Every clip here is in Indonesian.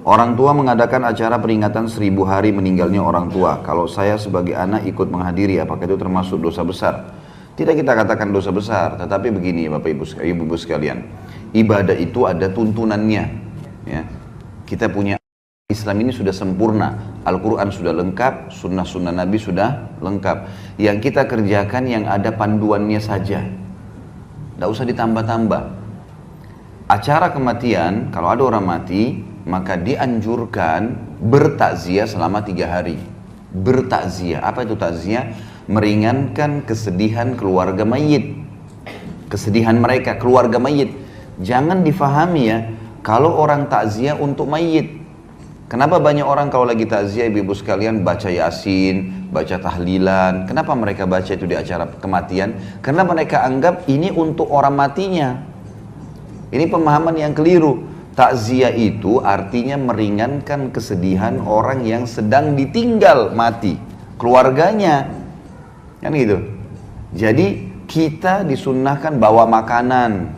Orang tua mengadakan acara peringatan 1000 hari meninggalnya orang tua. Kalau saya sebagai anak ikut menghadiri, apakah itu termasuk dosa besar? Tidak kita katakan dosa besar, tetapi begini Bapak Ibu sekalian. Ibadah itu ada tuntunannya. Ya. Kita punya Islam ini sudah sempurna. Al-Quran sudah lengkap, sunnah-sunnah Nabi sudah lengkap. Yang kita kerjakan yang ada panduannya saja. Tidak usah ditambah-tambah. Acara kematian, kalau ada orang mati, maka dianjurkan bertakziah selama 3 hari. Bertakziah, apa itu takziah? Meringankan kesedihan keluarga mayit. Kesedihan mereka, keluarga mayit. Jangan difahami ya, kalau orang takziah untuk mayit. Kenapa banyak orang kalau lagi takziah ibu-ibu sekalian baca Yasin, baca tahlilan? Kenapa mereka baca itu di acara kematian? Karena mereka anggap ini untuk orang matinya. Ini pemahaman yang keliru. Takziah itu artinya meringankan kesedihan orang yang sedang ditinggal mati, keluarganya, kan gitu. Jadi kita disunnahkan bawa makanan.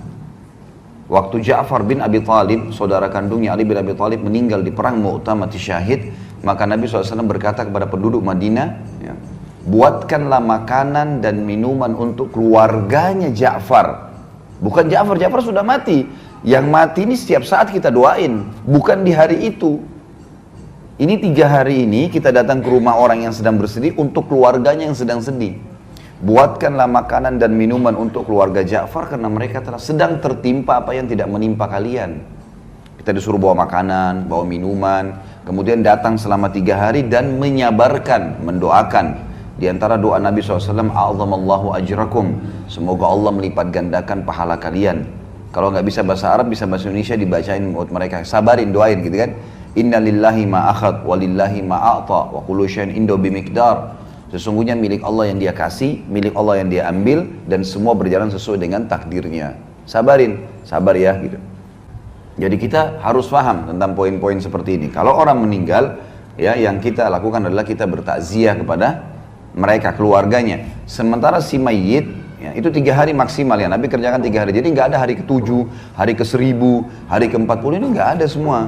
Waktu Ja'far bin Abi Thalib, saudara kandungnya Ali bin Abi Thalib meninggal di perang Mu'tah mati syahid, maka Nabi SAW berkata kepada penduduk Madinah, ya, buatkanlah makanan dan minuman untuk keluarganya Ja'far. Bukan Ja'far, Ja'far sudah mati. Yang mati ini setiap saat kita doain, bukan di hari itu. Ini 3 hari ini kita datang ke rumah orang yang sedang bersedih untuk keluarganya yang sedang sedih. Buatkanlah makanan dan minuman untuk keluarga Ja'far karena mereka sedang tertimpa apa yang tidak menimpa kalian. Kita disuruh bawa makanan, bawa minuman, kemudian datang selama 3 hari dan menyabarkan, mendoakan. Di antara doa Nabi SAW, A'zamallahu ajrakum, semoga Allah melipat gandakan pahala kalian. Kalau nggak bisa bahasa Arab, bisa bahasa Indonesia, dibacain buat mereka. Sabarin, doain gitu kan. Inna lillahi ma'akhad, walillahi ma'a'ta, wa kullu syai'in indahu bimiqdar. Sesungguhnya milik Allah yang dia kasih, milik Allah yang dia ambil, dan semua berjalan sesuai dengan takdirnya. Sabarin, sabar ya gitu. Jadi kita harus paham tentang poin-poin seperti ini. Kalau orang meninggal, ya yang kita lakukan adalah kita bertakziah kepada mereka, keluarganya. Sementara si mayit, ya, itu 3 hari maksimal ya, Nabi kerjakan 3 hari. Jadi nggak ada hari ke-7, hari ke-1000, hari ke-40, ini nggak ada semua.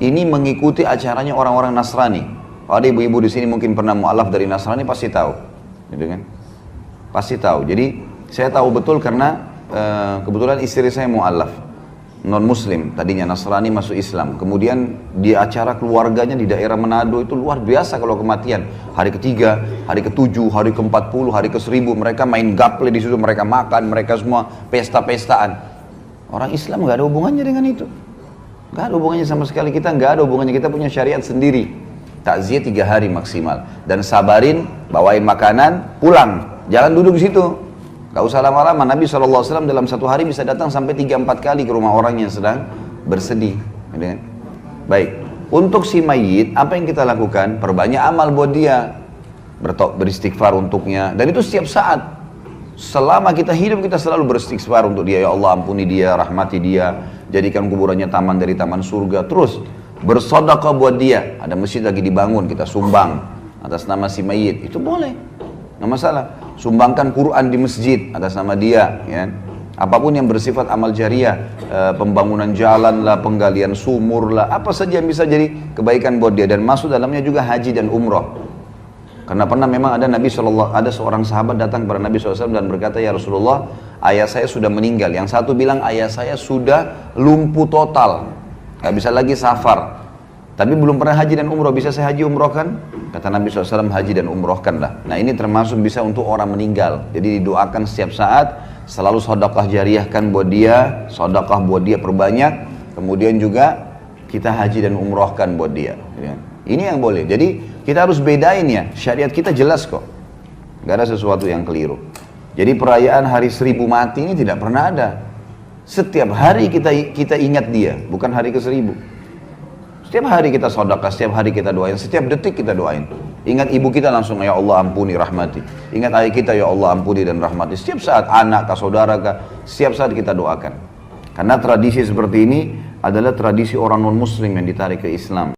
Ini mengikuti acaranya orang-orang Nasrani. Kalau ada ibu-ibu di sini mungkin pernah mu'alaf dari Nasrani, pasti tahu, gitu kan? Pasti tahu. Jadi saya tahu betul karena kebetulan istri saya mu'alaf, non-muslim, tadinya Nasrani masuk Islam. Kemudian di acara keluarganya di daerah Manado itu luar biasa kalau kematian. Hari ke-3, hari ke-7, hari ke-40, hari ke-1000, mereka main gaple di situ, mereka makan, mereka semua pesta-pestaan. Orang Islam nggak ada hubungannya dengan itu. Nggak ada hubungannya sama sekali, kita nggak ada hubungannya, kita punya syariat sendiri. Takziah 3 hari maksimal. Dan sabarin, bawain makanan, pulang. Jangan duduk di situ. Gak usah lama-lama, Nabi SAW dalam 1 hari bisa datang sampai 3-4 kali ke rumah orang yang sedang bersedih. Baik, untuk si mayit, apa yang kita lakukan? Perbanyak amal buat dia. Beristighfar untuknya. Dan itu setiap saat. Selama kita hidup, kita selalu beristighfar untuk dia. Ya Allah, ampuni dia, rahmati dia. Jadikan kuburannya taman dari taman surga. Terus, bersedekah buat dia. Ada masjid lagi dibangun, kita sumbang atas nama si mayit. Itu boleh. Nggak masalah. Sumbangkan Quran di masjid atas nama dia, ya. Apapun yang bersifat amal jariah, pembangunan jalan lah, penggalian sumur lah, apa saja yang bisa jadi kebaikan buat dia. Dan masuk dalamnya juga haji dan umroh. Karena pernah memang ada ada seorang sahabat datang kepada Nabi SAW dan berkata, ya Rasulullah, ayah saya sudah meninggal. Yang satu bilang ayah saya sudah lumpuh total, nggak bisa lagi safar. Tapi belum pernah haji dan umroh, bisa saya haji umrohkan? Kata Nabi SAW, haji dan umrohkanlah. Nah ini termasuk bisa untuk orang meninggal. Jadi didoakan setiap saat, selalu sedekah jariahkan buat dia, sedekah buat dia perbanyak. Kemudian juga kita haji dan umrohkan buat dia. Ini yang boleh. Jadi kita harus bedain ya, syariat kita jelas kok. Gak ada sesuatu yang keliru. Jadi perayaan hari 1000 mati ini tidak pernah ada. Setiap hari kita ingat dia, bukan hari ke-1000. Setiap hari kita sedekah, setiap hari kita doain, setiap detik kita doain. Ingat ibu kita langsung, ya Allah ampuni, rahmati. Ingat ayah kita, ya Allah ampuni dan rahmati. Setiap saat, anak kah, saudara kah, setiap saat kita doakan. Karena tradisi seperti ini adalah tradisi orang non-muslim yang ditarik ke Islam.